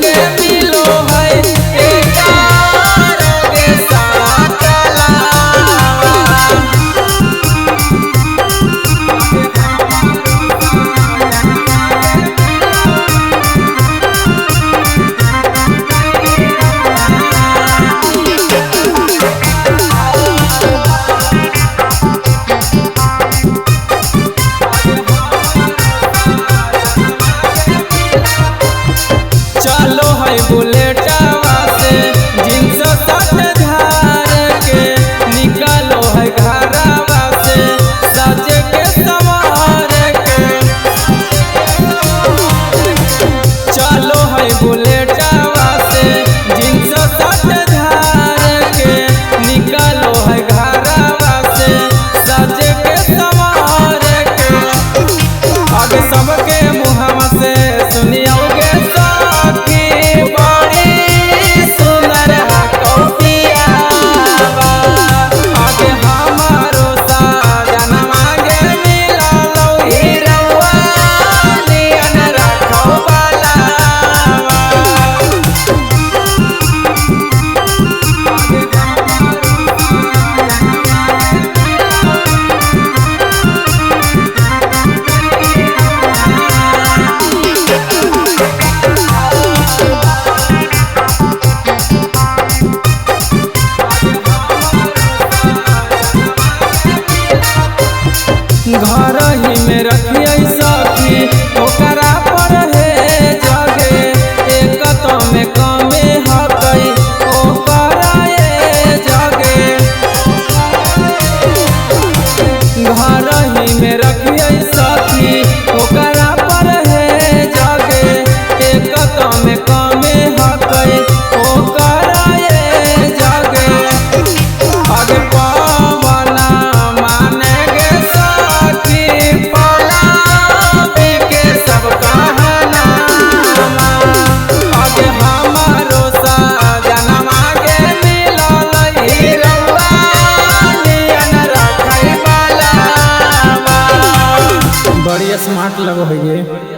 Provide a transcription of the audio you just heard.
गे मिलो है गे साकला चलो है बुलेटवा से जींस शर्ट धार के निकलो है घरवा से सज के सवार के चलो है बुलेटवा से जींस शर्ट धार के निकलो है घरवा से सज के सवार के आगे सबके मुहम्मा से सुनियोगे घर ही में रखिए सखी ओकरा पर है जगे एक तो में कमे हकई ओकरा ये जगे घर ही में रखिए सखी ओकरा पर है जगे एक तो में कमे हकई ओकरा ये जगे आगे पवना माने बड़ी स्मार्ट लगो है ये।